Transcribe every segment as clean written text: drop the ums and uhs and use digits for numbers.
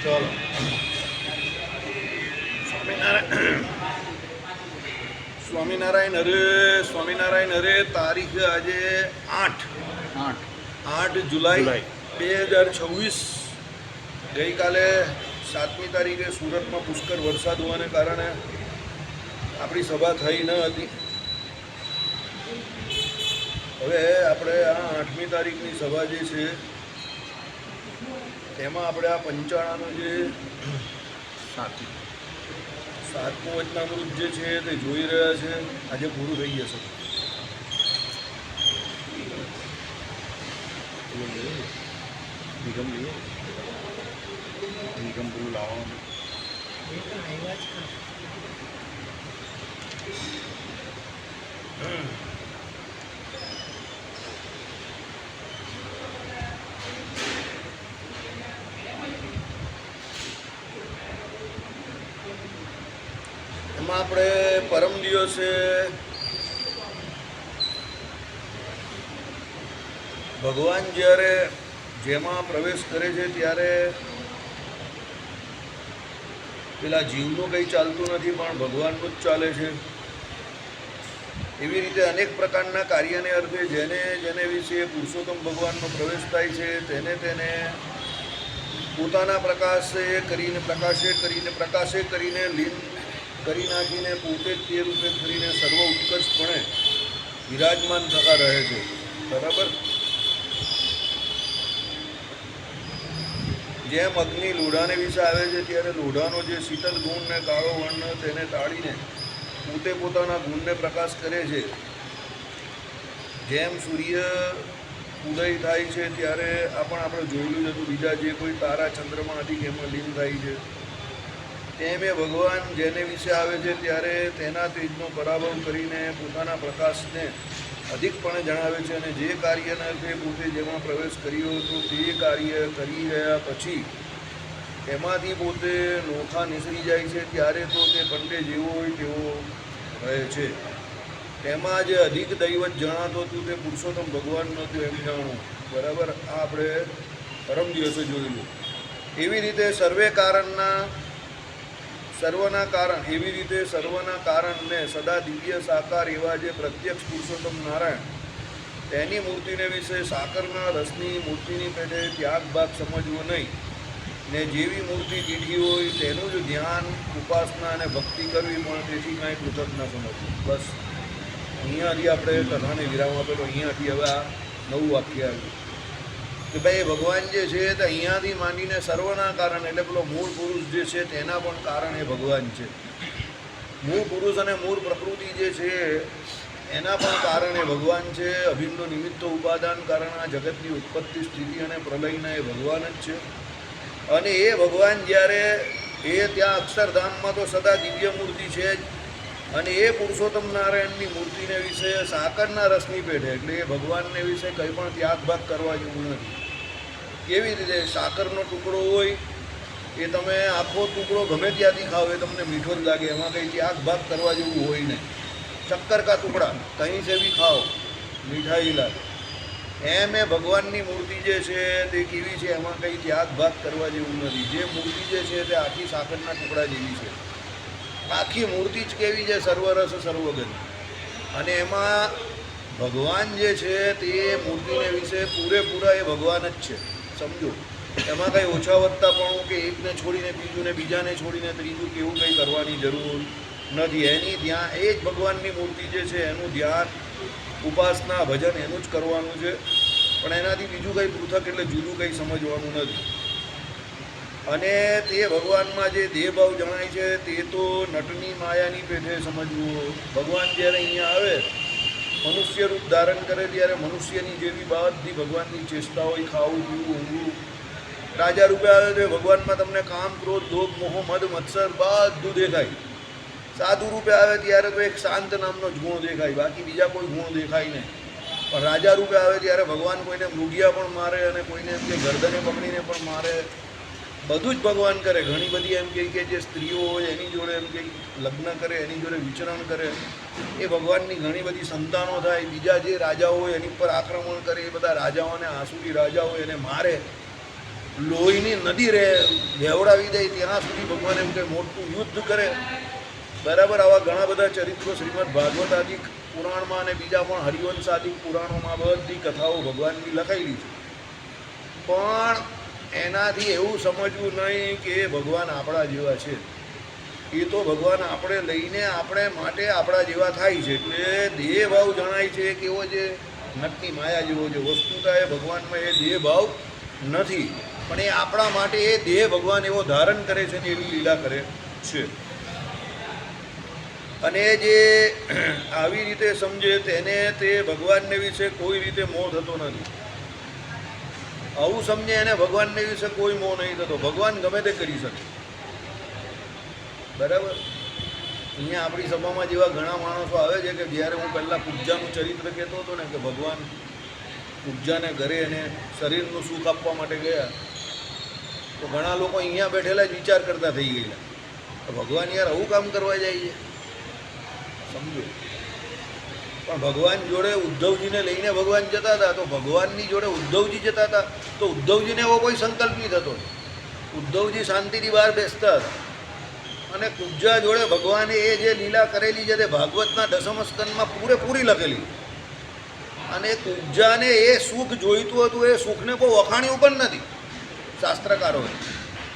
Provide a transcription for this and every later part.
ચલો સ્વામિનારાયણ હરે તારીખ આજે 8 જુલાઈ 2026। ગઈકાલે 7મી તારીખે સુરતમાં પુષ્કળ વરસાદ હોવાને કારણે આપણી સભા થઈ ન હતી। હવે આપણે આ 8મી તારીખની સભા જે છે તેમાં આપણે આ પંચાળાનો જે 7મું વચનામૃત જે છે તે જોઈ રહ્યા છે। આજે પૂરું થઈ જશે। નિગમ પૂરું લાવવાનું એમાં આપણે પરમ દિવસે ભગવાન જ્યારે જેમાં પ્રવેશ કરે છે ત્યારે પેલા જીવનું કંઈ ચાલતું નથી, પણ ભગવાનનું જ ચાલે છે। એવી રીતે અનેક પ્રકારના કાર્યને અર્થે જેને વિશે પુરુષોત્તમ ભગવાનનો પ્રવેશ થાય છે તેને પોતાના પ્રકાશે કરીને લીન કરી નાખીને પોતે જ તે રૂપે કરીને સર્વ ઉત્કર્ષપણે વિરાજમાન થતા રહે છે। બરાબર। જેમ અગ્નિ લોઢાને વિશે આવે છે ત્યારે લોઢાનો જે શીતળ ગુણ ને કાળો વર્ણ તેને તાળીને પોતે પોતાના ગુણને પ્રકાશ કરે છે। જેમ સૂર્ય ઉદય થાય છે ત્યારે આપણે જોયેલું જ હતું, બીજા જે કોઈ તારા ચંદ્રમાં અધિક એમાં લીન થાય છે। તેમ એ ભગવાન જેને વિશે આવે છે ત્યારે તેના તેજનો પરાભવ કરીને પોતાના પ્રકાશને અધિકપણે જણાવે છે, અને જે કાર્યના તે પોતે જેમાં પ્રવેશ કર્યો હતો તે કાર્ય કરી રહ્યા પછી એમાંથી પોતે નોખા નિસરી જાય છે ત્યારે તો તે પંડે જેવો હોય તેવો રહે છે। તેમાં જે અધિક દૈવત જણાતો હતું તે પુરુષોત્તમ ભગવાન નહોતું એમ જાણવું। બરાબર। આ આપણે પરમ દિવસે જોયેલું। એવી રીતે સર્વના કારણને સદા દિવ્ય સાકાર એવા જે પ્રત્યક્ષ પુરુષોત્તમ નારાયણ તેની મૂર્તિને વિશે સાકરના રસની મૂર્તિની પેટે ત્યાગ ભાગ સમજવો નહીં, ને જેવી મૂર્તિ દીઠી હોય તેનું જ ધ્યાન, ઉપાસના અને ભક્તિ કરવી, પણ તેથી કાંઈ પૃથક ના સમજવું। બસ અહીંયાથી આપણે કથાને વિરામ આપેલો। અહીંયાથી હવે આ નવું વાક્ય આવ્યું કે ભાઈ ભગવાન જે છે તે અહીંયાથી માંડીને સર્વના કારણ એટલે પેલો મૂળ પુરુષ જે છે તેના પણ કારણ એ ભગવાન છે। મૂળ પુરુષ અને મૂળ પ્રકૃતિ જે છે એના પણ કારણ એ ભગવાન છે। અભિન્ન નિમિત્ત ઉપાદાન કારણ આ જગતની ઉત્પત્તિ, સ્થિતિ અને પ્રલયના એ ભગવાન જ છે। અને એ ભગવાન જ્યારે ત્યાં અક્ષરધામમાં તો સદા દિવ્ય મૂર્તિ છે જ, અને એ પુરુષોત્તમ નારાયણની મૂર્તિને વિશે સાકરના રસની પેઠે એટલે એ ભગવાનને વિશે કંઈ પણ ત્યાગભાગ કરવા જેવું નથી। કેવી રીતે? સાકરનો ટુકડો હોય એ તમે આખો ટુકડો ગમે ત્યાંથી ખાવ એ તમને મીઠો જ લાગે, એમાં કંઈ ત્યાગભાગ કરવા જેવું હોય નહીં। શક્કર કા ટુકડા કहीं से भी ખાઓ મીઠાઈ લાગે। એમ એ ભગવાનની મૂર્તિ જે છે તે કેવી છે, એમાં કંઈ ત્યાગભાગ કરવા જેવું નથી। જે મૂર્તિ જે છે તે આખી સાકરના ટુકડા જેવી છે। આખી મૂર્તિ જ કેવી છે? સર્વરસ સર્વગન। અને એમાં ભગવાન જે છે તે મૂર્તિને વિશે પૂરેપૂરા એ ભગવાન જ છે, સમજો। એમાં કંઈ ઓછા વધતાપણું કે એકને છોડીને બીજું ને બીજાને છોડીને ત્રીજું કે એવું કંઈ કરવાની જરૂર નથી। એની ધ્યાન એ જ ભગવાનની મૂર્તિ જે છે એનું ધ્યાન, ઉપાસના, ભજન એનું જ કરવાનું છે, પણ એનાથી બીજું કંઈ પૃથક એટલે જુદું કંઈ સમજવાનું નથી। અને તે ભગવાનમાં જે દેહભાવ જણાય છે તે તો નટની માયાની પેઠે સમજવું। ભગવાન જ્યારે અહીંયા આવે, મનુષ્ય રૂપ ધારણ કરે ત્યારે મનુષ્યની જેવી બધી ભગવાનની ચેષ્ટા હોય, ખાવું, પીવું, ઊંઘવું। રાજા રૂપે આવે તો ભગવાનમાં તમને કામ, ક્રોધ, લોભ, મોહ, મદ, મત્સર બધું દેખાય। સાધુ રૂપે આવે ત્યારે તો એક શાંત નામનો જ ગુણ દેખાય, બાકી બીજા કોઈ ગુણ દેખાય નહીં। પણ રાજા રૂપે આવે ત્યારે ભગવાન કોઈને મૃગિયા પણ મારે અને કોઈને એમ કે ગરદને પકડીને પણ મારે। બધું જ ભગવાન કરે। ઘણી બધી એમ કહે કે જે સ્ત્રીઓ હોય એની જોડે એમ કે લગ્ન કરે, એની જોડે વિચરણ કરે, એ ભગવાનની ઘણી બધી સંતાનો થાય। બીજા જે રાજાઓ હોય એની પર આક્રમણ કરે, એ બધા રાજાઓને આસુરી રાજા હોય એને મારે। લોહીની નદી વહેવડાવી દે ત્યાં સુધી ભગવાન એમ કે મોટું યુદ્ધ કરે. બરાબર, આવા ઘણા બધા ચરિત્રો શ્રીમદ ભાગવત આદિ પુરાણમાં અને બીજા પણ હરિવંશ આદિ પુરાણોમાં બધી કથાઓ ભગવાનની લખાયેલી છે. પણ એનાથી એવું સમજવું નહીં કે ભગવાન આપણા જેવા છે. એ તો ભગવાન આપણે લઈને આપણે માટે આપણા જેવા થાય છે. એટલે દેહ ભાવ જણાય છે કેવો છે, નટની માયા જેવો છે. વસ્તુતા એ ભગવાનમાં એ દેહ ભાવ નથી, પણ એ આપણા માટે એ દેહ ભગવાન એવો ધારણ કરે છે ને એવી લીલા કરે છે. અને જે આવી રીતે સમજે તેને તે ભગવાનને વિશે કોઈ રીતે મોહ થતો નથી. આવું સમજે એને ભગવાનને વિશે કોઈ મોહ નહીં થતો. ભગવાન ગમે તે કરી શકે. બરાબર, અહીંયા આપણી સભામાં જેવા ઘણા માણસો આવે છે કે જ્યારે હું પહેલાં કુબ્જાનું ચરિત્ર કહેતો હતો ને કે ભગવાન કુબ્જાને ઘરે એને શરીરનું સુખ આપવા માટે ગયા, તો ઘણા લોકો અહીંયા બેઠેલા જ વિચાર કરતા થઈ ગયેલા, તો ભગવાન યાર આવું કામ કરવા જાય છે, સમજો. પણ ભગવાન જોડે ઉદ્ધવજીને લઈને ભગવાન જતા હતા, તો ભગવાનની જોડે ઉદ્ધવજી જતા હતા, તો ઉદ્ધવજીને એવો કોઈ સંકલ્પ નહીં થતો. ઉદ્ધવજી શાંતિથી બહાર બેસતા હતા. અને કુબ્જા જોડે ભગવાને એ જે લીલા કરેલી છે તે ભાગવતના દસમ સ્કંદમાં પૂરેપૂરી લખેલી. અને કુબ્જાને એ સુખ જોઈતું હતું, એ સુખને કોઈ વખાણ્યું પણ નથી શાસ્ત્રકારોએ,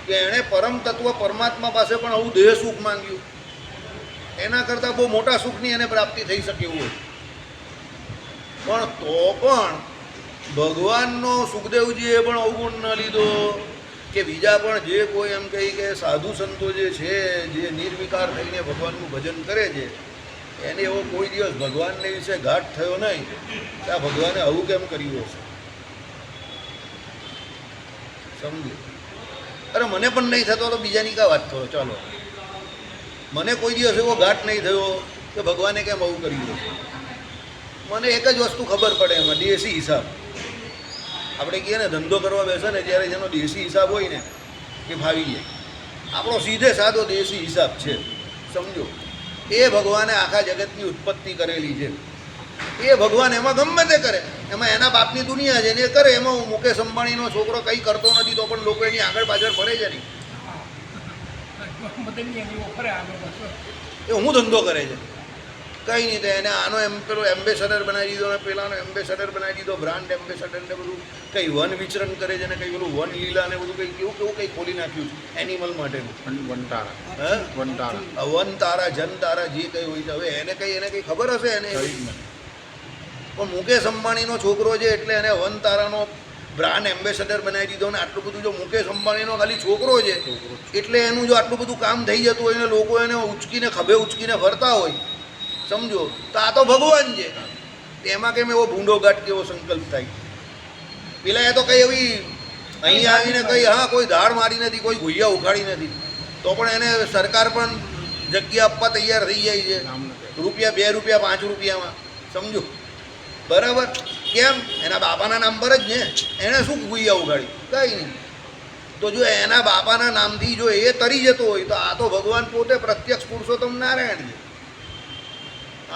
કે એણે પરમ તત્વ પરમાત્મા પાસે પણ આવું દેહ સુખ માંગ્યું. એના કરતાં બહુ મોટા સુખની એને પ્રાપ્તિ થઈ શકે એવું હોય. પણ તો પણ ભગવાનનો સુખદેવજીએ પણ અવગુણ ન લીધો, કે બીજા પણ જે કોઈ એમ કહી કે સાધુ સંતો જે છે, જે નિર્વિકાર થઈને ભગવાનનું ભજન કરે છે, એને એવો કોઈ દિવસ ભગવાનને વિશે ઘાટ થયો નહીં કે આ ભગવાને આવું કેમ કર્યું હશે, સમજો. અરે મને પણ નહીં થતો તો બીજાની કા વાત કરો. ચાલો, મને કોઈ દિવસ એવો ઘાટ નહીં થયો કે ભગવાને કેમ આવું કર્યું હશે. મને એક જ વસ્તુ ખબર પડે એમાં, દેશી હિસાબ. આપણે કહીએ ને ધંધો કરવા બેસે ને ત્યારે જેનો દેશી હિસાબ હોય ને એ ફાવી જાય. આપણો સીધે સાદો દેશી હિસાબ છે, સમજો. એ ભગવાને આખા જગતની ઉત્પત્તિ કરેલી છે. એ ભગવાન એમાં ગમે તે કરે, એમાં એના બાપની દુનિયા છે ને એ કરે. એમાં હું મુકેશ અંબાણીનો છોકરો કંઈ કરતો નથી તો પણ લોકો એની આગળ પાછળ ફરે છે નહીં. એ હું ધંધો કરે છે કંઈ નહીં. તો એને આનો પેલો એમ્બેસેડર બનાવી દીધો, અને પેલાનો એમ્બેસેડર બનાવી દીધો, બ્રાન્ડ એમ્બેસેડર ને બધું. કંઈ વન વિચરણ કરે છે ને કંઈ પેલું વન લીલા ને બધું કંઈ કેવું કંઈ ખોલી નાખ્યું એનિમલ માટેનું. વન તારા જન તારા જે કંઈ હોય છે. હવે એને કંઈ ખબર હશે એને. પણ મુકેશ અંબાણીનો છોકરો છે એટલે એને વન તારાનો બ્રાન્ડ એમ્બેસેડર બનાવી દીધો. ને આટલું બધું જો મુકેશ અંબાણીનો ખાલી છોકરો છે એટલે એનું જો આટલું બધું કામ થઈ જતું હોય ને લોકો એને ઉચકીને ખભે ઉચકીને ફરતા હોય, સમજો. તો આ તો ભગવાન છે, એમાં કેમ એવો ભૂંડો ઘાટ કેવો સંકલ્પ થાય. પેલા એ તો કંઈ એવી અહીંયા આવીને કંઈ કોઈ ધાડ મારી નથી, કોઈ ગુહિયા ઉખાડી નથી, તો પણ એને સરકાર પણ જગ્યા આપવા તૈયાર થઈ જાય છે. રૂપિયા 2 રૂપિયા 5 રૂપિયામાં, સમજો. બરાબર, કેમ? એના બાપાના નામ પર જ ને. એણે શું ગુહિયા ઉગાડી? કંઈ નહીં. તો જો એના બાપાના નામથી જો એ તરી જતો હોય તો આ તો ભગવાન પોતે પ્રત્યક્ષ પુરુષોત્તમ નારાયણ છે.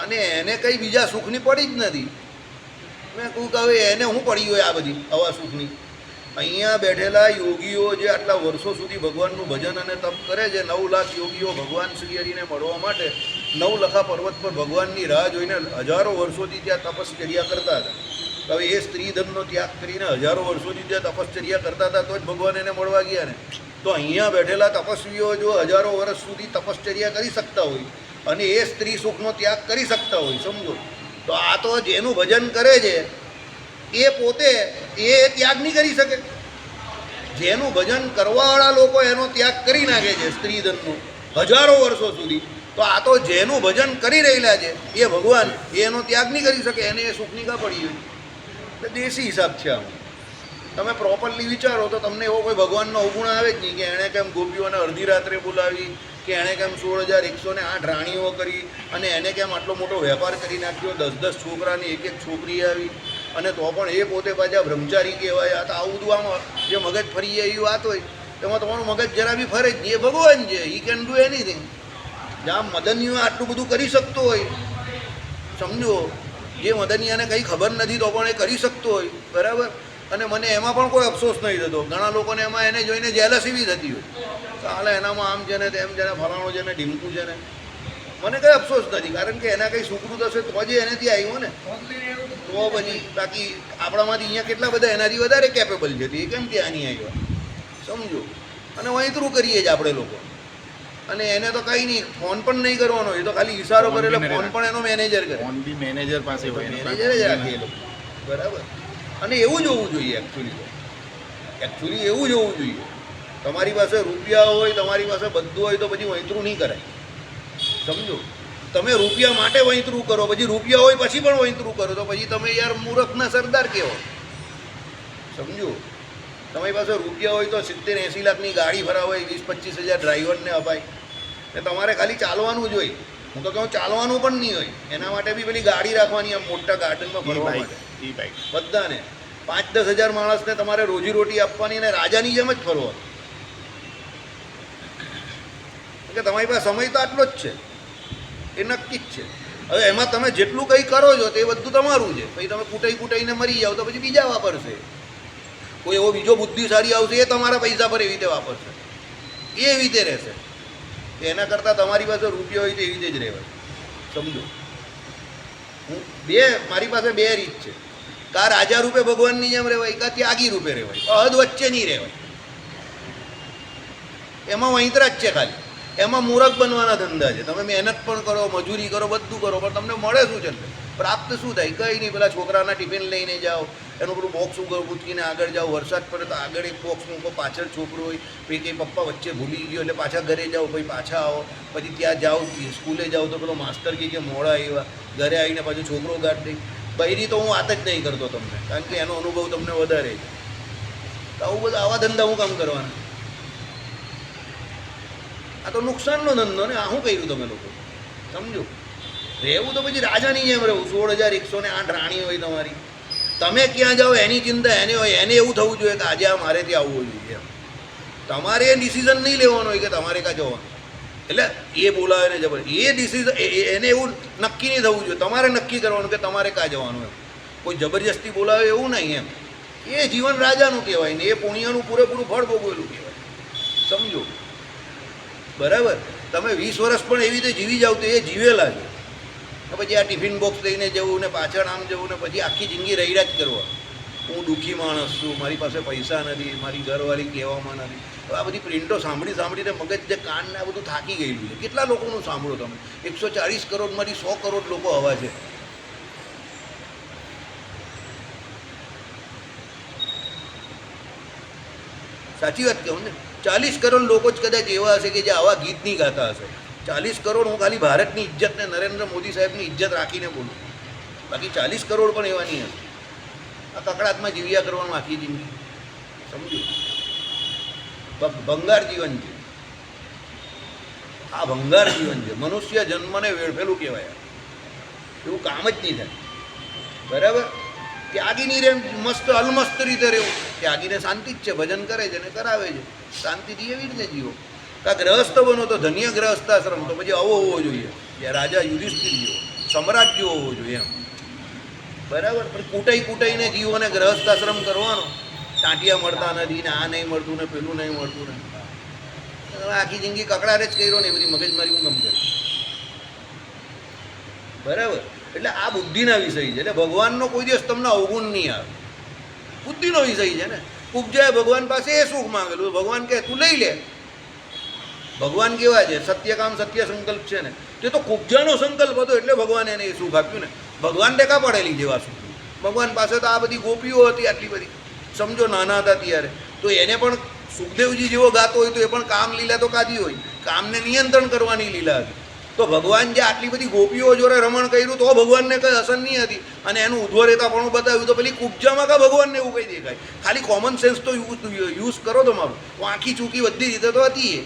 અને એને કંઈ બીજા સુખની પડી જ નથી. મેં કહું કે હવે એને શું પડી હોય આ બધી આવા સુખની? અહીંયા બેઠેલા યોગીઓ જે આટલા વર્ષો સુધી ભગવાનનું ભજન અને તપ કરે છે, 9 લાખ યોગીઓ ભગવાન શ્રી હરિને મળવા માટે 9 લખા પર્વત પર ભગવાનની રાહ જોઈને હજારો વર્ષોથી ત્યાં તપશ્ચર્યા કરતા હતા. હવે એ સ્ત્રી ધનનો ત્યાગ કરીને હજારો વર્ષોથી ત્યાં તપશ્ચર્યા કરતા હતા તો જ ભગવાન એને મળવા ગયા ને. તો અહીંયા બેઠેલા તપસ્વીઓ જો હજારો વર્ષ સુધી તપશ્ચર્યા કરી શકતા હોય અને એ સ્ત્રી સુખનો ત્યાગ કરી શકતા હોય, સમજો. તો આ તો જેનું ભજન કરે છે એ પોતે એ ત્યાગ નહીં કરી શકે. જેનું ભજન કરવાવાળા લોકો એનો ત્યાગ કરી નાખે છે સ્ત્રીધનનો હજારો વર્ષો સુધી. તો આ તો જેનું ભજન કરી રહેલા છે એ ભગવાન એનો ત્યાગ નહીં કરી શકે. એને એ સુખની કા પડી હોય. એટલે દેશી હિસાબ છે આમ. તમે પ્રોપરલી વિચારો તો તમને એવો કોઈ ભગવાનનો અવગુણ આવે જ નહીં કે એણે કેમ ગોપીઓને અડધી રાત્રે બોલાવી, કે એણે કેમ 16,108 રાણીઓ કરી, અને એને કેમ આટલો મોટો વેપાર કરી નાખ્યો, 10-10 છોકરાની એક છોકરી આવી, અને તો પણ એ પોતે પાછા બ્રહ્મચારી કહેવાય. આ તો આવું બધું આમાં જે મગજ ફરી જાય એવી વાત હોય તેમાં તમારું મગજ જરા બી ફરે જ નહીં. એ ભગવાન છે, હી કેન ડુ એનીથિંગ. જ્યાં મદનિયો આટલું બધું કરી શકતો હોય, સમજો. જે મદનિયાને કંઈ ખબર નથી તો પણ એ કરી શકતો હોય, બરાબર. અને મને એમાં પણ કોઈ અફસોસ નહીં થતો. ઘણા લોકોને એમાં એને જોઈને જેલસી બી થતી હોય, ચાલે એનામાં આમ છે ને તેમ છે ને ફલાણું છે ને ઢીમકું છે ને. મને કંઈ અફસોસ નથી, કારણ કે એના કંઈ સુકરું થશે તો જ એનાથી આવ્યો ને. તો પછી બાકી આપણામાંથી અહીંયા કેટલા બધા એનાથી વધારે કેપેબલ છે, એ કેમ કે આની આવ્યા, સમજો. અને વહીતરું કરીએ જ આપણે લોકો. અને એને તો કંઈ નહીં, ફોન પણ નહીં કરવાનો, એ તો ખાલી ઈશારો કરે એટલે ફોન પણ એનો મેનેજર કરે. ફોન બી મેનેજર પાસે હોય, મેનેજર જ રાખે એ લોકો, બરાબર. અને એવું જ હોવું જોઈએ એકચ્યુઅલી એવું જ હોવું જોઈએ. તમારી પાસે રૂપિયા હોય, તમારી પાસે બધું હોય તો પછી વહીતરું નહીં કરાય, સમજો. તમે રૂપિયા માટે વહીતરું કરો, પછી રૂપિયા હોય પછી પણ વહીતરું કરો, તો પછી તમે યાર મૂર્ખના સરદાર કહેવો, સમજો. તમારી પાસે રૂપિયા હોય તો 70-80 લાખની ગાડી ભરાવો હોય, 20-25 હજાર ડ્રાઈવરને અપાય, ને તમારે ખાલી ચાલવાનું જ હોય. હું તો કહું ચાલવાનું પણ નહીં હોય, એના માટે બી પેલી ગાડી રાખવાની, આમ મોટા ગાર્ડનમાં ફરવા માટે બધાને. 5-10 હજાર માણસને તમારે રોજીરોટી આપવાની અને રાજાની જેમ જ ફરવા. કે તમારી પાસે સમય તો આટલો જ છે, એ નક્કી જ છે. હવે એમાં તમે જેટલું કંઈ કરો છો તે બધું તમારું છે. પછી તમે કૂટાઈને મરી જાઓ તો પછી બીજા વાપરશે. કોઈ એવો બીજો બુદ્ધિશાળી આવશે, એ તમારા પૈસા પર એવી રીતે વાપરશે, એ એવી રીતે રહેશે. એના કરતાં તમારી પાસે રૂપિયો હોય તો એવી રીતે જ રહેવાય, સમજો. મારી પાસે બે રીત છે, કા રાજા રૂપે ભગવાનની જેમ રહેવાય, કા ત્યાગી રૂપે રહેવાય, હદ વચ્ચે નહીં રહેવાય. એમાં વહીતરા જ છે ખાલી. એમાં મૂરખ બનવાના ધંધા છે. તમે મહેનત પણ કરો, મજૂરી કરો, બધું કરો, પણ તમને મળે શું છે? પ્રાપ્ત શું થાય? કંઈ નહીં. પેલા છોકરાના ટિફિન લઈને જાઓ, એનું પેલું બોક્સ ઉચકીને આગળ જાઓ, વરસાદ પડે તો આગળ એક બોક્સ મૂકો, પાછળ છોકરો હોય, પછી કંઈ પપ્પા વચ્ચે ભૂલી ગયો એટલે પાછા ઘરે જાઓ, પછી પાછા આવો, પછી ત્યાં જાઓ, સ્કૂલે જાઓ તો પેલો માસ્ટર કે મોડા આવ્યા, ઘરે આવીને પાછું છોકરો ગાઢ દઈ. બૈરી તો હું વાત જ નહીં કરતો તમને, કારણ કે એનો અનુભવ તમને વધારે છે. તો આવું બધું આવા ધંધા હું કામ કરવાના? આ તો નુકસાનનો ધંધો ને. આ શું કર્યું તમે લોકો, સમજો. રહેવું તો પછી રાજાની જેમ રહેવું. 16,108 રાણી હોય તમારી, તમે ક્યાં જાઓ એની ચિંતા એને હોય. એને એવું થવું જોઈએ કે આજે આ મારે ત્યાં આવવું જોઈએ. તમારે એ ડિસિઝન નહીં લેવાનો હોય કે તમારે ક્યાં જવાનું. એટલે એ બોલાવે ને જબર, એ ડિસિઝન એને એવું નક્કી નહીં થવું જોઈએ. તમારે નક્કી કરવાનું કે તમારે ક્યાં જવાનું એમ. કોઈ જબરજસ્તી બોલાવે એવું નહીં એમ. એ જીવન રાજાનું કહેવાય ને, એ પુણ્યનું પૂરેપૂરું ફળ ભોગવેલું કહેવાય, સમજો. બરાબર. તમે 20 વર્ષ પણ એવી રીતે જીવી જાવ તો એ જીવેલા છે. પછી આ ટિફિન બોક્સ લઈને જવું ને પાછળ આમ જવું ને પછી આખી જિંદગી રહીડા જ કરવા. હું દુઃખી માણસ છું, મારી પાસે પૈસા નથી, મારી ઘરવાળી કહેવામાં નથી. આ બધી પ્રિન્ટો સાંભળીને મગજ જે કાન ને આ બધું થાકી ગયેલું છે. કેટલા લોકોનું સાંભળો તમે? 140 કરોડમાંથી 100 કરોડ લોકો હવા છે. સાચી વાત કહું ને, 40 કરોડ લોકો જ કદાચ એવા હશે કે જે આવા ગીત નહીં ગાતા હશે. 40 કરોડ હું ખાલી ભારતની ઇજ્જત ને નરેન્દ્ર મોદી સાહેબની ઇજ્જત રાખીને બોલું, બાકી 40 કરોડ પણ એવા નહીં હશે. આ કકડાટમાં જીવ્યા કરવાનું આખી જિંદગી, સમજો. ભંગાર જીવન છે આ, ભંગાર જીવન છે. મનુષ્ય જન્મને વેડફેલું કહેવાય. એવું કામ જ નહીં થાય, બરાબર. ત્યાગીની રે મસ્ત અલમસ્ત રીતે રહેવું. ત્યાગીને શાંતિ જ છે, ભજન કરે છે ને કરાવે છે, શાંતિથી એવી રીતે જીવો. કાં ગ્રહસ્થ બનો તો ધન્ય ગ્રહસ્થાશ્રમ, તો પછી આવો હોવો જોઈએ. રાજા યુધિષ્ઠિર જેવો, સમ્રાટ જેવો હોવો જોઈએ એમ, બરાબર. પણ કૂટાઈને જીવો અને ગ્રહસ્થાશ્રમ કરવાનો. ટાંટિયા મળતા નથી ને આ નહીં મળતું ને પેલું નહીં મળતું ને આખી જિંદગી કકડારે જ કર્યો ને એ બધી મગજમારી હું ગમ કરી, બરાબર. એટલે આ બુદ્ધિના વિષય છે. એટલે ભગવાનનો કોઈ દિવસ તમને અવગુણ નહીં આવે. બુદ્ધિનો વિષય છે ને. ઉપજાએ ભગવાન પાસે એ સુખ માંગેલું, ભગવાન કહે તું લઈ લે. ભગવાન કેવા છે? સત્યકામ સત્ય સંકલ્પ છે ને. તે તો કુબજાનો સંકલ્પ હતો એટલે ભગવાન એને એ સુખ આપ્યું ને. ભગવાન ટેકા પડેલી જેવા સુખ. ભગવાન પાસે તો આ બધી ગોપીઓ હતી આટલી બધી, સમજો, નાના હતા ત્યારે. તો એને પણ સુખદેવજી જેવો ગાતો હોય તો એ પણ કામ લીલા તો કાઢી હોય, કામને નિયંત્રણ કરવાની લીલા હતી. તો ભગવાન જે આટલી બધી ગોપીઓ જોડે રમણ કર્યું તો ભગવાનને કંઈ અસર નહીં હતી, અને એનું ઉધ્વ રહેતાપણું બતાવ્યું તો પેલી કુબજામાં કા ભગવાનને એવું કંઈ દેખાય? ખાલી કોમન સેન્સ તો યુઝ કરો તમારું. વાંકી ચૂકી બધી રીતે તો હતી.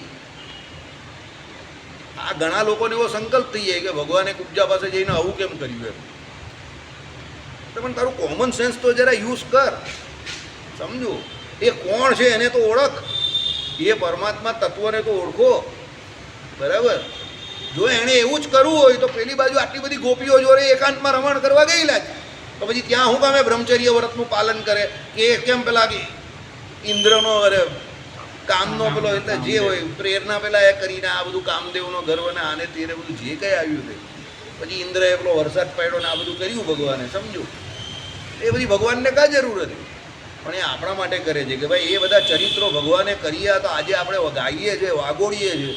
આ ઘણા લોકોને એવો સંકલ્પ થઈ જાય કે ભગવાને કુબજા પાસે જઈને આવું કેમ કર્યું એમ. પણ તારું કોમન સેન્સ તો જરા યુઝ કર, સમજો. એ કોણ છે એને તો ઓળખ, એ પરમાત્મા તત્વને તો ઓળખો, બરાબર. જો એણે એવું જ કરવું હોય તો પેલી બાજુ આટલી બધી ગોપીઓ જોડે એકાંતમાં રમણ કરવા ગયેલા છે, તો પછી ત્યાં શું કામે બ્રહ્મચર્ય વ્રતનું પાલન કરે કે કેમ પેલા ઇન્દ્રનો અરે કામનો પેલો એટલે જે હોય પ્રેરણા પેલા એ કરીને આ બધું કામદેવનો ગર્વ ને આને તેને બધું જે કંઈ આવ્યું તે પછી ઇન્દ્રએ પેલો વરસાદ પાડ્યો ને આ બધું કર્યું ભગવાને, સમજો એ બધી ભગવાનને કાં જરૂર હતી? પણ એ આપણા માટે કરે છે કે ભાઈ એ બધા ચરિત્રો ભગવાને કર્યા તો આજે આપણે ગાઈએ છીએ, વાગોળીએ છીએ,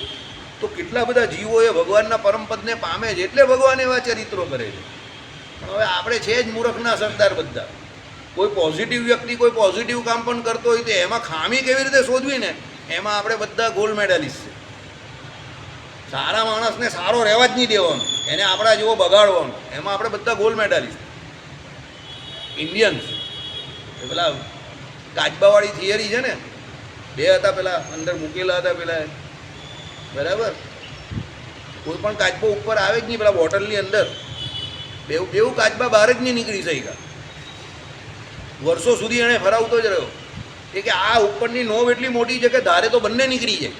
તો કેટલા બધા જીવો એ ભગવાનના પરમપદને પામે છે એટલે ભગવાન એવા ચરિત્રો કરે છે. પણ હવે આપણે છે જ મૂર્ખના સરદાર બધા. કોઈ પોઝિટિવ વ્યક્તિ કોઈ પોઝિટિવ કામ પણ કરતો હોય તો એમાં ખામી કેવી રીતે શોધવી ને એમાં આપણે બધા ગોલ્ડ મેડાલિસ્ટ છે. સારા માણસને સારો રહેવા જ નહીં દેવાનો, એને આપણા જેવો બગાડવાનો, એમાં આપણે બધા ગોલ્ડ મેડાલિસ્ટ ઇન્ડિયન્સ. પેલા કાચબાવાળી થિયરી છે ને, બે હતા પેલા અંદર મૂકેલા હતા પેલા, બરાબર, કોઈ પણ કાચબો ઉપર આવે જ નહીં પેલા બોટલની અંદર, બેવું કાચબા બહાર જ નહીં નીકળી શક્યા. વર્ષો સુધી એણે ફરાવતો જ રહ્યો કે આ ઉપરની નોબ એટલી મોટી છે કે ધારે તો બંને નીકળી જાય,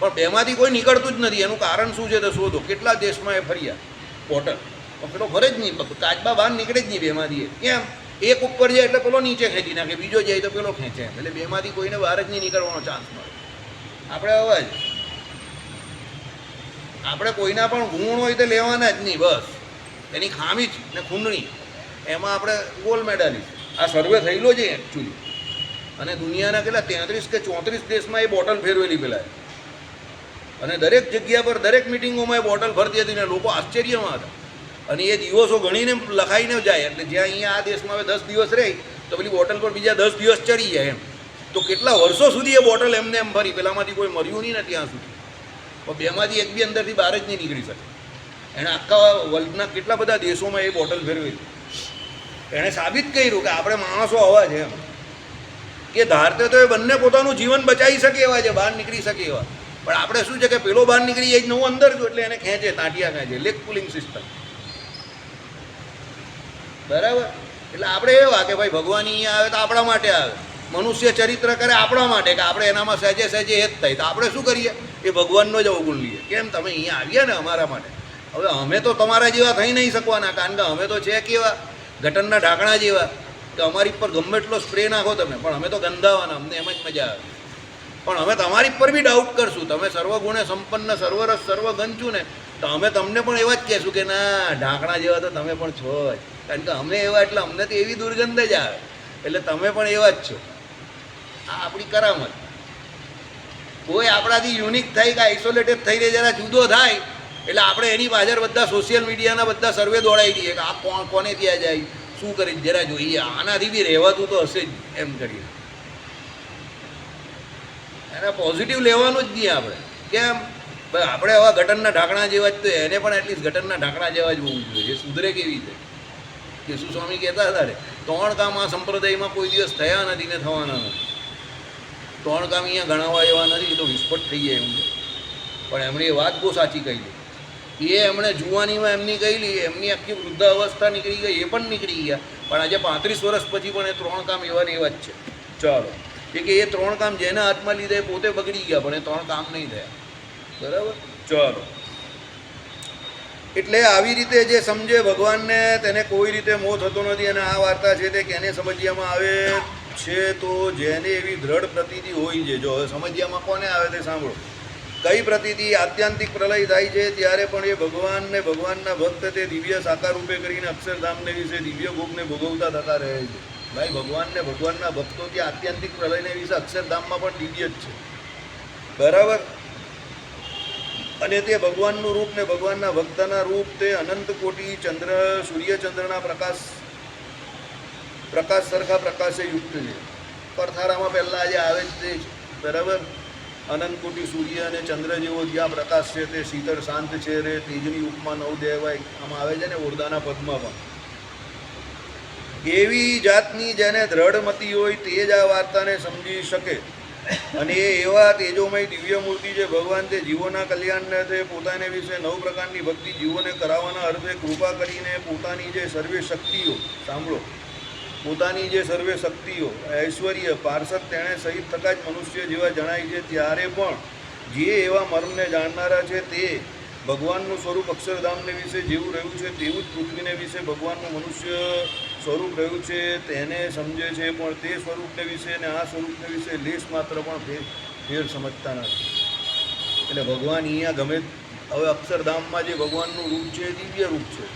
પણ બેમાંથી કોઈ નીકળતું જ નથી. એનું કારણ શું છે તો શોધો. કેટલા દેશમાં એ ફર્યા, બોટલ પકડો ફરે જ નહીં, કાચબા બહાર નીકળે જ નહીં બેમાંથી. કેમ? એક ઉપર જાય એટલે પેલો નીચે ખેંચી નાખે, બીજો જાય તો પેલો ખેંચે, એટલે બેમાંથી કોઈને બહાર જ નહીં નીકળવાનો ચાન્સ મળે. આપણે અવાજ આપણે કોઈના પણ ગુણ હોય તો લેવાના જ નહીં, બસ એની ખામી જ ને ખૂંદણી, એમાં આપણે ગોલ્ડ મેડાલિસ્ટ. આ સર્વે થયેલો છે એકચ્યુઅલી, અને દુનિયાના કેટલા 33 કે 34 દેશમાં એ બોટલ ફેરવેલી પેલા, અને દરેક જગ્યા પર દરેક મિટિંગોમાં એ બોટલ ભરતી હતી ને લોકો આશ્ચર્યમાં હતા. અને એ દિવસો ગણીને લખાઈને જાય, એટલે જ્યાં અહીંયા આ દેશમાં હવે 10 દિવસ રહે તો પેલી બોટલ પર બીજા 10 દિવસ ચડી જાય એમ. તો કેટલા વર્ષો સુધી એ બોટલ એમને એમ ભરી, પેલામાંથી કોઈ મર્યું નહીં ને ત્યાં સુધી, પણ બેમાંથી એક બી અંદરથી બહાર જ નહીં નીકળી શકે. એણે આખા વર્લ્ડના કેટલા બધા દેશોમાં એ બોટલ ફેરવેલી. એણે સાબિત કર્યું કે આપણે માણસો આવા છે એમ, કે ધારતે તો એ બંને પોતાનું જીવન બચાવી શકે એવા છે, બહાર નીકળી શકે એવા. પણ આપણે શું છે કે પેલો બહાર નીકળી જાય ને હું અંદર છું એટલે એને ખેંચે, તાંટિયા ખેંચે, લેગ પુલિંગ સિસ્ટમ, બરાબર. એટલે આપણે એવા કે ભાઈ ભગવાન અહીંયા આવે તો આપણા માટે આવે, મનુષ્ય ચરિત્ર કરે આપણા માટે કે આપણે એનામાં સહેજે સહેજે એ જ થાય. તો આપણે શું કરીએ? એ ભગવાનનો જ અવગુણ લઈએ. કેમ? તમે અહીંયા આવ્યા ને અમારા માટે. હવે અમે તો તમારા જેવા થઈ નહીં શકવાના, કારણ કે અમે તો છે કેવા ગટરના ઢાંકણા જેવા કે અમારી પર ગમે એટલો સ્પ્રે નાખો તમે, પણ અમે તો ગંધાવાના, અમને એમ જ મજા આવે. પણ અમે તમારી પર બી ડાઉટ કરશું. તમે સર્વગુણે સંપન્ન સર્વરસ સર્વગન છું ને, તો અમે તમને પણ એવા જ કહેશું કે ના ઢાંકણા જેવા તો તમે પણ છો જ, કારણ કે અમે એવા એટલે અમને તો એવી દુર્ગંધ જ આવે, એટલે તમે પણ એવા જ છો. આ આપણી કરામત. કોઈ આપણાથી યુનિક થઈ કે આઇસોલેટેડ થઈને જરા જુદો થાય એટલે આપણે એની પાછળ બધા સોશિયલ મીડિયાના બધા સર્વે દોડાવી દઈએ કે આ કોને ત્યાં જાય, શું કરી, જરા જોઈએ, આનાથી બી રહેવાતું તો હશે જ એમ કરીએ. એને પોઝિટિવ લેવાનું જ નહીં આપણે. કેમ? ભાઈ આપણે આવા ગટરના ઢાંકણા જેવા જ, તો એને પણ એટલીસ્ટ ગટરના ઢાંકણા જેવા જ હોવું જોઈએ. એ સુધરે કેવી રીતે? કેશુ સ્વામી કહેતા હતા રે, 3 કામ આ સંપ્રદાયમાં કોઈ દિવસ થયા નથી ને થવાના નથી. 3 કામ અહીંયા ગણાવવા એવા નથી, એ તો વિસ્ફોટ થઈ જાય એમ છે. પણ એમણે એ વાત બહુ સાચી કહી. એ એમણે જુવાનીમાં એમની કહેલી, એમની આખી વૃદ્ધાવસ્થા નીકળી ગઈ, એ પણ નીકળી ગયા, પણ આજે 35 વર્ષ પછી પણ એ 3 કામ એવા ને એવા જ છે. ચાલો, કે એ 3 કામ જેના હાથમાં લીધે પોતે બગડી ગયા, પણ એ 3 કામ નહીં થયા, બરાબર. ચાલો, એટલે આવી રીતે જે સમજે ભગવાનને તેને કોઈ રીતે મોહ થતો નથી. અને આ વાર્તા છે તે કેને સમજ્યામાં આવે છે? તો જેને એવી દ્રઢ પ્રતીતિ હોય છે. જો હવે સમજ્યામાં કોને આવે તે સાંભળો. કઈ પ્રતીતિ? આત્યંતિક પ્રલય થાય છે ત્યારે પણ એ ભગવાનને ભગવાનના ભક્ત તે દિવ્ય સાકાર રૂપે કરીને અક્ષરધામને વિશે દિવ્ય ભોગને ભોગવતા થતા રહે છે. ભાઈ ભગવાનને ભગવાનના ભક્તો ત્યાં આત્યંતિક પ્રલયને વિશે અક્ષરધામમાં પણ દિવ્ય જ છે, બરાબર. અને તે ભગવાનનું રૂપ ને ભગવાનના ભક્તના રૂપ તે અનંત કોટી ચંદ્ર સૂર્યચંદ્રના પ્રકાશ સરખા પ્રકાશે યુક્ત છે. પરથારામાં પહેલાં આજે આવે જ તે, બરાબર. અનંત કોટી સૂર્ય અને ચંદ્ર જેવો જ્યાં પ્રકાશ છે તે શીતળ શાંત છે રે, તેજની ઉપમા નવ દેવાય આમાં આવે છે ને ઓરદાના પદમાં પણ. એવી જાતની જેને દ્રઢમતી હોય તે જ આ વાર્તાને સમજી શકે. અને એ એવા તેજોમય દિવ્ય મૂર્તિ છે ભગવાન, તે જીવોના કલ્યાણને તે પોતાને વિશે 9 પ્રકારની ભક્તિ જીવોને કરાવવાના અર્થે કૃપા કરીને પોતાની જે સર્વે શક્તિઓ, સાંભળો, પોતાની જે સર્વે શક્તિઓ ઐશ્વર્ય પાર્ષદ તેણે સહિત થતાં જ મનુષ્ય જેવા જણાય છે. ત્યારે પણ જે એવા મર્મને જાણનારા છે તે ભગવાનનું સ્વરૂપ અક્ષરધામને વિશે જેવું રહ્યું છે તેવું જ પૃથ્વીને વિશે ભગવાનનું મનુષ્ય સ્વરૂપ રહ્યું છે તેને સમજે છે, પણ તે સ્વરૂપને વિશે અને આ સ્વરૂપને વિશે લેશ માત્ર પણ ફેર સમજતા નથી. એટલે ભગવાન અહીંયા ગમે હવે અક્ષરધામમાં જે ભગવાનનું રૂપ છે એ દિવ્ય રૂપ છે.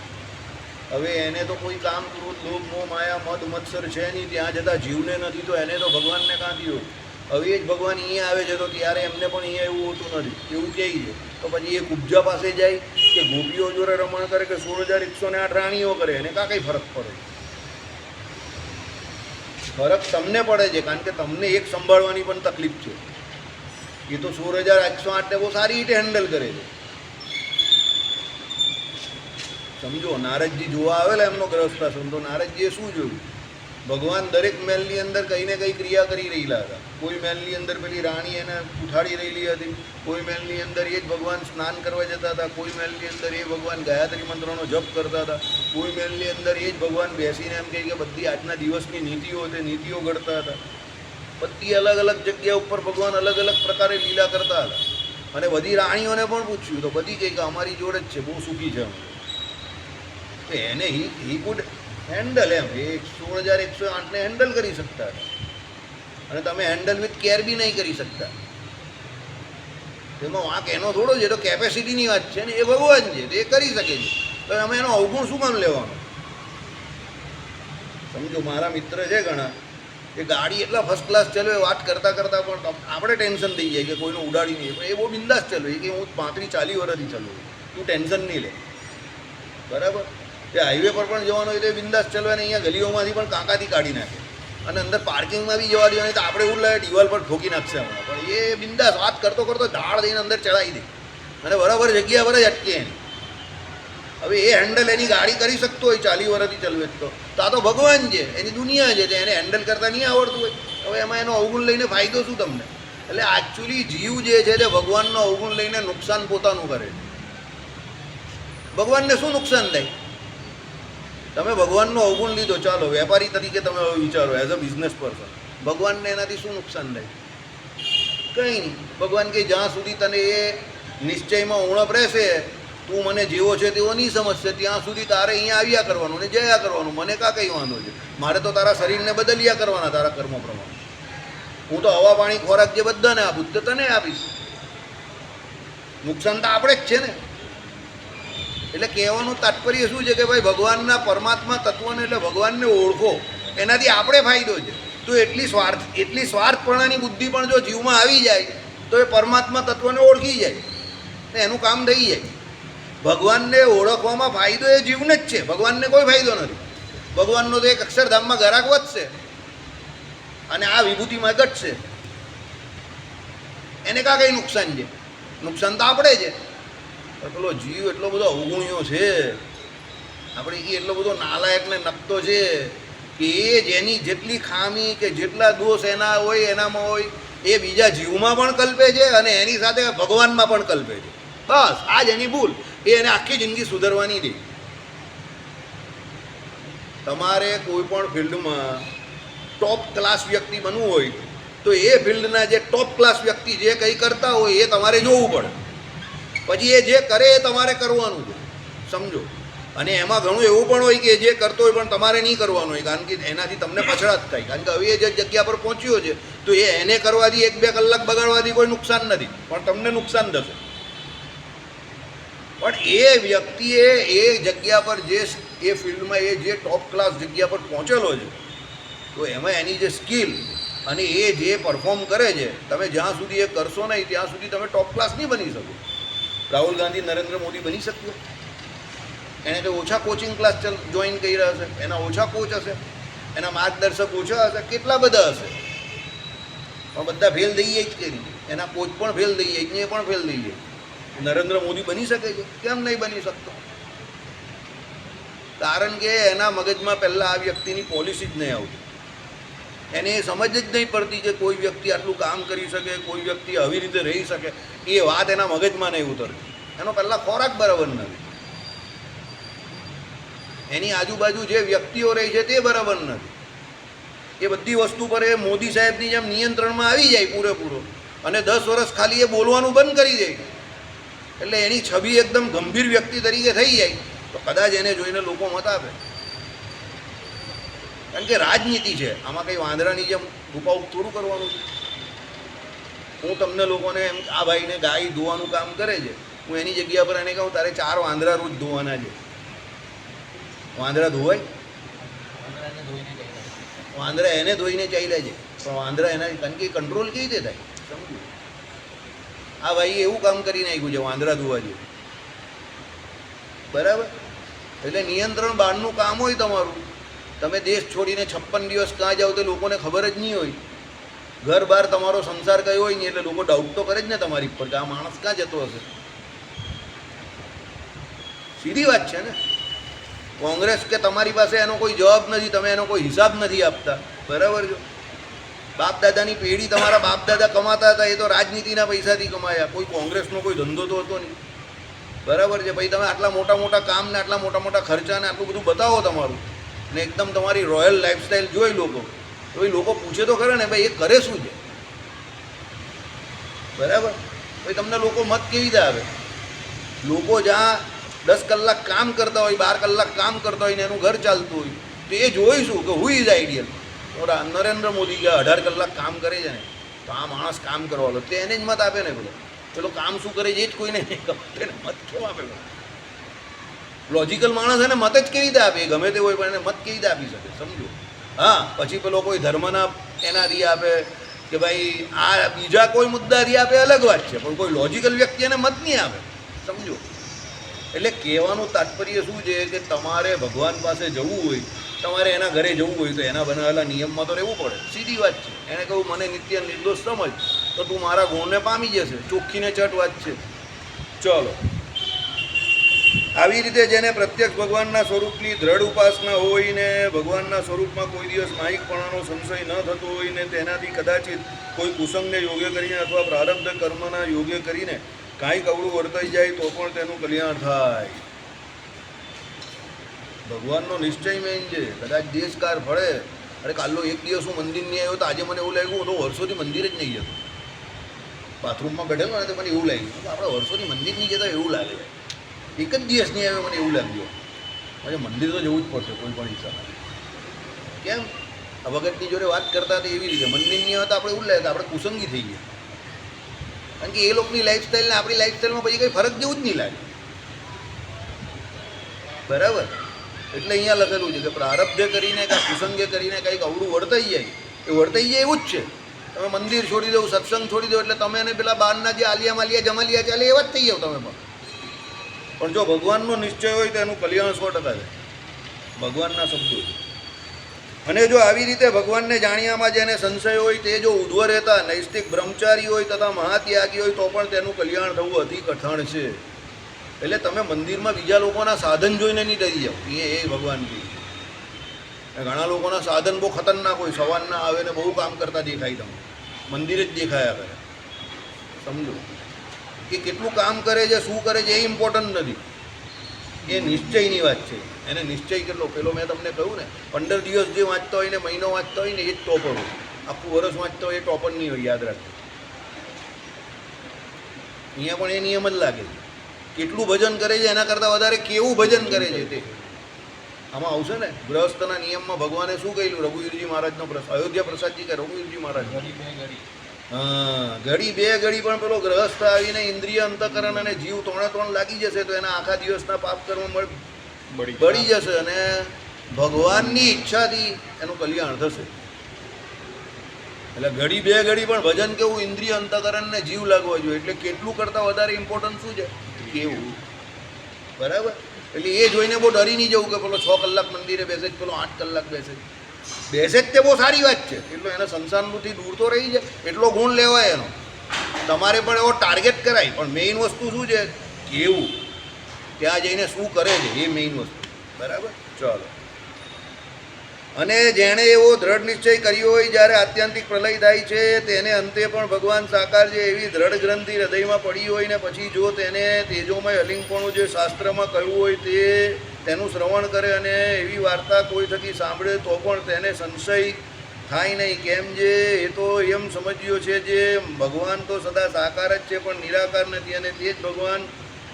હવે એને તો કોઈ કામ ક્રોધ લોભ મોહ માયા મદ મત્સર છે નહીં, ત્યાં જતાં જીવને નથી તો એને તો ભગવાનને ક્યાંથી હોય. હવે એ જ ભગવાન અહીંયા આવે છે તો ત્યારે એમને પણ અહીંયા એવું હોતું નથી, એવું કહે છે. તો પછી એ કુબજા પાસે જાય કે ગોપીઓ જોડે રમણ કરે કે 16,108 રાણીઓ કરે, એને કાં કંઈ ફરક પડે? ફરક તમને પડે છે કારણ કે તમને એક સંભાળવાની પણ તકલીફ છે. એ તો 16,108 ને બહુ સારી રીતે હેન્ડલ કરે છે. સમજો, નારદજી જોવા આવેલા એમનો ગ્રહસ્થાશ્રમ, તો નારદજીએ શું જોયું? ભગવાન દરેક મહેલની અંદર કંઈ ને કંઈ ક્રિયા કરી રહેલા હતા. કોઈ મહેલની અંદર પેલી રાણી એને ઉઠાડી રહેલી હતી, કોઈ મહેલની અંદર એ જ ભગવાન સ્નાન કરવા જતા હતા, કોઈ મહેલની અંદર એ ભગવાન ગાયત્રી મંત્રનો જપ કરતા હતા, કોઈ મહેલની અંદર એ જ ભગવાન બેસીને એમ કહે કે બધી આજના દિવસની નીતિઓ તે નીતિઓ ઘડતા હતા. બધી અલગ અલગ જગ્યા ઉપર ભગવાન અલગ અલગ પ્રકારે લીલા કરતા હતા. અને બધી રાણીઓને પણ પૂછ્યું તો બધી કહે કે અમારી જોડે જ છે, બહુ સુખી છે. એને હી કુડ હેન્ડલ એમ એ 16,108 હેન્ડલ કરી શકતા હતા. અને તમે હેન્ડલ વિથ કેર બી નહીં કરી શકતા. એમાં વાંક એનો થોડો છે, તો કેપેસિટીની વાત છે ને, એ ભગવાન છે, એ કરી શકે છે. તો અમે એનો અવગુણ શું કામ લેવાનો? સમજો, મારા મિત્ર છે ઘણા, એ ગાડી એટલા ફર્સ્ટ ક્લાસ ચલાવે, વાત કરતાં કરતાં પણ આપણે ટેન્શન થઈ જાય કે કોઈને ઉડાડી નહીં. પણ એ બહુ બિંદાસ ચલાવે કે હું 35-40 વર્ષથી ચલાવું, તું ટેન્શન નહીં લે, બરાબર? એ હાઈવે પર પણ જવાનું હોય તો એ બિંદાસ ચલાવે ને અહીંયા ગલીઓમાંથી પણ કાંકાથી કાઢી નાખે. અને અંદર પાર્કિંગમાં બી જવા દેવાની તો આપણે એવું લાગે દિવાલ પર ઠોકી નાખશે હમણાં. પણ એ બિંદાસ વાત કરતો કરતો ઢાળ દઈને અંદર ચડાવી દે અને બરાબર જગ્યા પર જ અટકે એની. હવે એ હેન્ડલ એની ગાડી કરી શકતો હોય 40 વર્ષથી ચલવે તો આ તો ભગવાન છે, એની દુનિયા છે, એને હેન્ડલ કરતાં નહીં આવડતું હોય. હવે એમાં એનો અવગુણ લઈને ફાયદો શું તમને? એટલે એકચ્યુઅલી જીવ જે છે તે ભગવાનનો અવગુણ લઈને નુકસાન પોતાનું કરે છે. ભગવાનને શું નુકસાન થાય? તમે ભગવાનનો અવગુણ લીધો, ચાલો વેપારી તરીકે તમે હવે વિચારો, એઝ અ બિઝનેસ પર્સન, ભગવાનને એનાથી શું નુકસાન થાય? કંઈ નહીં. ભગવાન કે જ્યાં સુધી તને એ નિશ્ચયમાં ઉણપ રહેશે, તું મને જેવો છે તેવો નહીં સમજશે, ત્યાં સુધી તારે અહીંયા આવ્યા કરવાનું ને જયા કરવાનું. મને કાં કંઈ વાંધો છે? મારે તો તારા શરીરને બદલ્યા કરવાના તારા કર્મ પ્રમાણે. હું તો હવા પાણી ખોરાક જે બધાને આપું તો તને આપીશ. નુકસાન તો આપણે જ છે ને. એટલે કહેવાનું તાત્પર્ય શું છે કે ભાઈ ભગવાનના પરમાત્મા તત્વને એટલે ભગવાનને ઓળખો, એનાથી આપણે ફાયદો છે. તો એટલી સ્વાર્થપણાની બુદ્ધિ પણ જો જીવમાં આવી જાય તો એ પરમાત્મા તત્વને ઓળખી જાય ને એનું કામ થઈ જાય. ભગવાનને ઓળખવામાં ફાયદો એ જીવને જ છે, ભગવાનને કોઈ ફાયદો નથી. ભગવાનનો તો એક અક્ષરધામમાં ગરાક વધશે અને આ વિભૂતિમાં ઘટશે. એને કાં કંઈ નુકસાન છે? નુકસાન તો આપણે છે. પેલો જીવ એટલો બધો અવગુણ્યો છે, આપણે એ એટલો બધો નાલાયક ને નકતો છે કે એ જેની જેટલી ખામી કે જેટલા દોષ એના હોય એનામાં હોય એ બીજા જીવમાં પણ કલ્પે છે અને એની સાથે ભગવાનમાં પણ કલ્પે છે. બસ આ જ એની ભૂલ. એ એને આખી જિંદગી સુધરવાની હતી. તમારે કોઈ પણ ફિલ્ડમાં ટોપ ક્લાસ વ્યક્તિ બનવું હોય તો એ ફિલ્ડના જે ટોપ ક્લાસ વ્યક્તિ જે કંઈ કરતા હોય એ તમારે જોવું પડે. પછી એ જે કરે એ તમારે કરવાનું છે, સમજો. અને એમાં ઘણું એવું પણ હોય કે જે કરતો હોય પણ તમારે નહીં કરવાનું હોય, કારણ કે એનાથી તમને પછડાટ થાય. કારણ કે હવે એ જે જગ્યા પર પહોંચ્યો છે તો એ એને કરવાથી 1-2 કલાક બગાડવાથી કોઈ નુકસાન નથી, પણ તમને નુકસાન થશે. પણ એ વ્યક્તિએ એ જગ્યા પર જે એ ફિલ્ડમાં એ જે ટોપ ક્લાસ જગ્યા પર પહોંચેલો છે તો એમાં એની જે સ્કિલ અને એ જે પરફોર્મ કરે છે, તમે જ્યાં સુધી એ કરશો નહીં ત્યાં સુધી તમે ટોપ ક્લાસ નહીં બની શકો. રાહુલ ગાંધી, નરેન્દ્ર મોદી બની શકશે? એને તો ઓછા કોચિંગ ક્લાસ જોઈન કર્યા હશે, એના ઓછા કોચ હશે, એના માર્ગદર્શક ઓછા હશે, કેટલા બધા હશે, પણ બધા ફેલ થઈ જાય જ કરી. એના કોચ પણ ફેલ થઈ જાય, એ પણ ફેલ થઈ જાય. નરેન્દ્ર મોદી બની શકે છે? કેમ નહીં બની શકતો? કારણ કે એના મગજમાં પહેલાં આ વ્યક્તિની પોલિસી જ નહીં આવતી. એને એ સમજ જ નહીં પડતી કે કોઈ વ્યક્તિ આટલું કામ કરી શકે, કોઈ વ્યક્તિ આવી રીતે રહી શકે. એ વાત એના મગજમાં નહીં ઉતરતી. એનો પહેલાં ખોરાક બરાબર નથી, એની આજુબાજુ જે વ્યક્તિઓ રહી છે તે બરાબર નથી. એ બધી વસ્તુ પર એ મોદી સાહેબની જેમ નિયંત્રણમાં આવી જાય પૂરેપૂરો અને 10 વર્ષ ખાલી એ બોલવાનું બંધ કરી દે એટલે એની છબી એકદમ ગંભીર વ્યક્તિ તરીકે થઈ જાય તો કદાચ એને જોઈને લોકો મત આપે. કારણ કે રાજનીતિ છે, આમાં કંઈ વાંદરાની જેમ રૂપાઉપ થોડું કરવાનું છે. હું તમને લોકોને એમ આ ભાઈને ગાય ધોવાનું કામ કરે છે, હું એની જગ્યા પર એને કહું તારે 4 વાંદરા રોજ ધોવાના છે. વાંદરા ધોવાય? વાંદરા એને ધોઈને ચાલ્યા છે, પણ વાંદરા એના કારણ કે કંટ્રોલ કેવી રીતે થાય સમજુ. આ ભાઈએ એવું કામ કરી નાખ્યું છે વાંદરા ધોવા જેવું, બરાબર. એટલે નિયંત્રણ બહારનું કામ હોય તમારું, તમે દેશ છોડીને 56 દિવસ ક્યાં જાઓ તો લોકોને ખબર જ નહીં હોય. ઘર બહાર તમારો સંસાર કયો હોય નહીં એટલે લોકો ડાઉટ તો કરે જ ને તમારી પર કે આ માણસ ક્યાં જતો હશે. સીધી વાત છે ને. કોંગ્રેસ કે તમારી પાસે એનો કોઈ જવાબ નથી, તમે એનો કોઈ હિસાબ નથી આપતા, બરાબર. જો બાપ દાદાની પેઢી તમારા બાપ દાદા કમાતા હતા એ તો રાજનીતિના પૈસાથી કમાયા, કોઈ કોંગ્રેસનો કોઈ ધંધો તો હતો નહીં, બરાબર છે. ભાઈ તમે આટલા મોટા મોટા કામ ને આટલા મોટા મોટા ખર્ચા ને આટલું બધું બતાવો તમારું ને એકદમ તમારી રોયલ લાઈફસ્ટાઈલ જોઈ લોકો, તો એ લોકો પૂછે તો ખરે ને ભાઈ એ કરે શું છે, બરાબર. ભાઈ તમને લોકો મત કેવી રીતે આવે? લોકો જ્યાં 10 કલાક કામ કરતા હોય, 12 કલાક કામ કરતા હોય ને એનું ઘર ચાલતું હોય તો એ જોઈશું કે who is ideal. Narendra Modi કે 18 કલાક કામ કરે છે ને તો આ માણસ કામ કરવાનો તો એને જ મત આપે ને. પેલો કામ શું કરે છે એ જ કોઈને નહીં ખબર, એને મત કેમ આપે? લોજિકલ માણસ એને મત જ કેવી રીતે આપે? ગમે તે હોય પણ એને મત કેવી રીતે આપી શકે સમજો. હા, પછી પેલો કોઈ ધર્મના એનાથી આપે કે ભાઈ આ બીજા કોઈ મુદ્દાથી આપે અલગ વાત છે, પણ કોઈ લોજિકલ વ્યક્તિ એને મત નહીં આપે સમજો. એટલે કહેવાનું તાત્પર્ય શું છે કે તમારે ભગવાન પાસે જવું હોય, તમારે એના ઘરે જવું હોય તો એના બનાવેલા નિયમમાં તો રહેવું પડે. સીધી વાત છે. એને કહું મને નિત્ય નિર્દોષ સમજ તો તું મારા ગુણને પામી જશે. ચોખ્ખીને ચટ વાત છે. ચલો, આવી રીતે જેને પ્રત્યક્ષ ભગવાનના સ્વરૂપની દ્રઢ ઉપાસના હોય ને ભગવાનના સ્વરૂપમાં કોઈ દિવસ માહિકપણાનો સંશય ન થતો હોય ને તેનાથી કદાચિત કોઈ કુસંગને યોગ્ય કરીને અથવા પ્રારબ્ધ કર્મના યોગ્ય કરીને કાંઈક અવળું વર્તાઈ જાય તો પણ તેનું કલ્યાણ થાય. ભગવાનનો નિશ્ચય મેન છે. કદાચ દેશકાર ફળે, અરે કાલનો એક દિવસ હું મંદિર નહીં આવ્યો તો આજે મને એવું લાગ્યું તો વર્ષોથી મંદિર જ નહીં જતો. બાથરૂમમાં બેઠેલો ને તો મને એવું લાગ્યું કે આપણે વર્ષોથી મંદિર નહીં જતા એવું લાગે. એક જ દિવસ નહીં આવ્યો મને એવું લાગ્યું. આજે મંદિર તો જવું જ પડશે કોઈ પણ હિસાબે. કેમ? આ ભગતની જોડે વાત કરતા હતા એવી રીતે મંદિર નહીં આવતા આપણે એવું લાગે કે આપણે કુસંગી થઈ ગયા. કારણ કે એ લોકોની લાઈફસ્ટાઈલ ને આપણી લાઈફસ્ટાઈલમાં પછી કંઈ ફરક જેવું જ નહીં લાગે, બરાબર. એટલે અહીંયા લખેલું છે કે પ્રારબ્ધે કરીને કે કુસંગે કરીને કંઈક અવળું વર્તાઈ જાય, એ વર્તાઈ જાય એવું જ છે. તમે મંદિર છોડી દો, સત્સંગ છોડી દો એટલે તમે એને પેલા બહારના જે આલિયા માલિયા જમાલિયા ચાલે એવા જ થઈ જાવ તમે. પણ જો ભગવાનનો નિશ્ચય હોય તો એનું કલ્યાણ 100% છે. ભગવાનના શબ્દો. અને જો આવી રીતે ભગવાનને જાણ્યામાં જેને સંશય હોય તે જો ઉદ્ધવ રહેતા નૈષ્ટિક બ્રહ્મચારી હોય તથા મહાત્યાગી હોય તો પણ તેનું કલ્યાણ થવું અતિ કઠણ છે. એટલે તમે મંદિરમાં બીજા લોકોના સાધન જોઈને નહીં ડરી જાઓ, એ ભગવાન કહે. ઘણા લોકોના સાધન બહુ ખતરનાક હોય, સવારના આવે ને બહુ કામ કરતા દેખાય, તમે મંદિર જ દેખાયા કરે. સમજો કે કેટલું કામ કરે છે, શું કરે છે એ ઇમ્પોર્ટન્ટ નથી, એ નિશ્ચયની વાત છે. એને નિશ્ચય કેટલો, પેલો મેં તમને કહ્યું ને 15 દિવસ જે વાંચતો હોય ને મહિનો વાંચતો હોય ને એ જ ટોપર હોય. આખું વર્ષ વાંચતો હોય એ ટોપર નહીં હોય, યાદ રાખજો. અહીંયા પણ એ નિયમ જ લાગે છે. કેટલું ભજન કરે છે એના કરતાં વધારે કેવું ભજન કરે છે તે આમાં આવશે ને. ગૃહસ્થના નિયમમાં ભગવાને શું કહ્યું? રઘુવીરજી મહારાજનો પ્રસાદ, અયોધ્યા પ્રસાદજી કે રઘુવીરજી મહારાજ, હા, ઘડી બે ઘડી પણ પેલો ગ્રહસ્થ આવીને ઇન્દ્રિય અંતકરણ અને જીવ ત્રણે લાગી જશે તો એના આખા દિવસના પાપ કર્મ બળી જશે અને ભગવાનની ઈચ્છાથી એનું કલ્યાણ થશે. એટલે ઘડી બે ઘડી પણ ભજન કેવું? ઇન્દ્રિય અંતકરણને જીવ લાગવા જોઈએ. એટલે કેટલું કરતાં વધારે ઇમ્પોર્ટન્ટ શું છે? કેવું, બરાબર. એટલે એ જોઈને બહુ ડરી નહીં જવું કે પેલો 6 કલાક મંદિરે બેસે જ, પેલો 8 કલાક બેસે જ તે બહુ સારી વાત છે. એટલો એને સંસારથી દૂર તો રહી જાય, એટલો ગુણ લેવાય એનો. તમારે પણ એવો ટાર્ગેટ કરાય, પણ મેઇન વસ્તુ શું છે? કેવું, ત્યાં જઈને શું કરે છે એ મેઇન વસ્તુ, બરાબર. ચલો, અને જેણે એવો દ્રઢ નિશ્ચય કર્યો હોય જ્યારે આત્યંતિક પ્રલય થાય છે તેને અંતે પણ ભગવાન સાકાર છે એવી દ્રઢ ગ્રંથિ હૃદયમાં પડી હોય ને પછી જો તેને તેજોમય અલિંગપણું જે શાસ્ત્રમાં કહ્યું હોય તેનું શ્રવણ કરે અને એવી વાર્તા કોઈ થકી સાંભળે તો પણ તેને સંશય થાય નહીં. કેમ જે એ તો એમ સમજ્યો છે જે ભગવાન તો સદા સાકાર જ છે પણ નિરાકાર નથી અને તે જ ભગવાન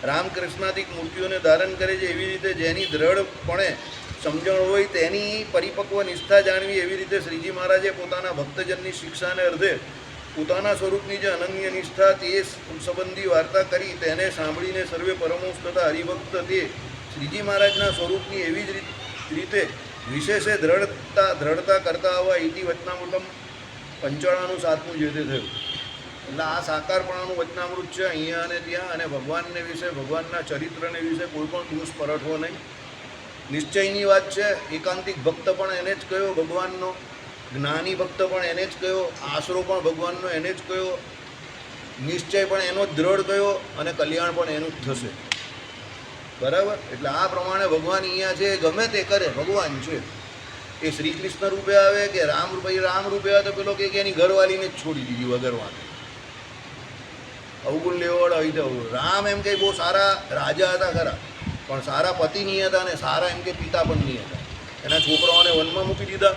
રામકૃષ્ણાદિક મૂર્તિઓને ધારણ કરે છે. એવી રીતે જેની દ્રઢપણે સમજણ હોય તેની પરિપક્વ નિષ્ઠા જાણવી, એવી રીતે શ્રીજી મહારાજે પોતાના ભક્તજનની શિક્ષાને અર્ધે પોતાના સ્વરૂપની જે અનન્ય નિષ્ઠા તે સંબંધી વાર્તા કરી, તેને સાંભળીને સર્વે પરમહંસ તથા હરિભક્ત તે શ્રીજી મહારાજના સ્વરૂપની એવી જ રીતે વિશેષે દ્રઢતા કરતા આવવા ઇતિ વચનામૃતમ 55 જે તે થયું. એટલે આ સાકારપણાનું વચનામૃત છે અહીંયા અને ત્યાં, અને ભગવાનને વિશે, ભગવાનના ચરિત્રને વિશે કોઈ પણ દોષ પરઠવો નહીં. નિશ્ચયની વાત છે. એકાંતિક ભક્ત પણ એને જ કયો ભગવાનનો, જ્ઞાની ભક્ત પણ એને જ કયો, આશરો પણ ભગવાનનો એને જ કયો, નિશ્ચય પણ એનો જ દ્રઢ કયો, અને કલ્યાણ પણ એનું જ થશે. બરાબર? એટલે આ પ્રમાણે ભગવાન અહીંયા છે, ગમે તે કરે ભગવાન છે. એ શ્રી કૃષ્ણ રૂપે આવે કે રામ રૂપે આવે તો પેલો કે એની ઘરવાળીને જ છોડી દીધી વગર વાંધે. અવગુણ લેવાવાળા આવી જાવ. રામ એમ કે બહુ સારા રાજા હતા ખરા, પણ સારા પતિ નહીં હતા, ને સારા એમ કે પિતા પણ નહીં હતા. એના છોકરાઓને વનમાં મૂકી દીધા.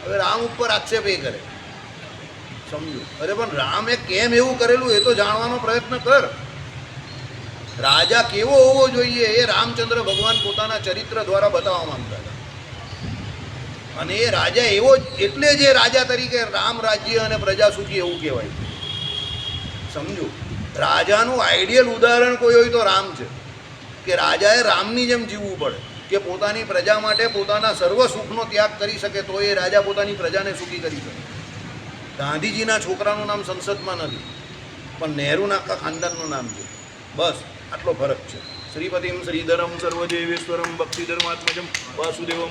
હવે રામ ઉપર આક્ષેપ એ કરે, સમજો. અરે પણ રામે કેમ એવું કરેલું એ તો જાણવાનો પ્રયત્ન કર. રાજા કેવો હોવો જોઈએ એ રામચંદ્ર ભગવાન પોતાના ચરિત્ર દ્વારા બતાવવા માંગતા હતા. અને એ રાજા એવો એટલે જ એ રાજા તરીકે રામ રાજ્ય અને પ્રજા સુખી એવું કહેવાય. સમજો, રાજાનું આઈડિયલ ઉદાહરણ કોઈ હોય તો રામ છે. કે રાજાએ રામની જેમ જીવવું પડે, કે પોતાની પ્રજા માટે પોતાના સર્વ સુખનો ત્યાગ કરી શકે તો એ રાજા પોતાની પ્રજાને સુખી કરી શકે. ગાંધીજીના છોકરાનું નામ સંસદમાં નથી, પણ નહેરુના આખા ખાનદાનનું નામ છે. બસ આટલો ફરક છે. શ્રીપતિમ શ્રીધરમ સર્વદેવેશ્વરમ ભક્તિધર્માત્મજમ વાસુદેવમ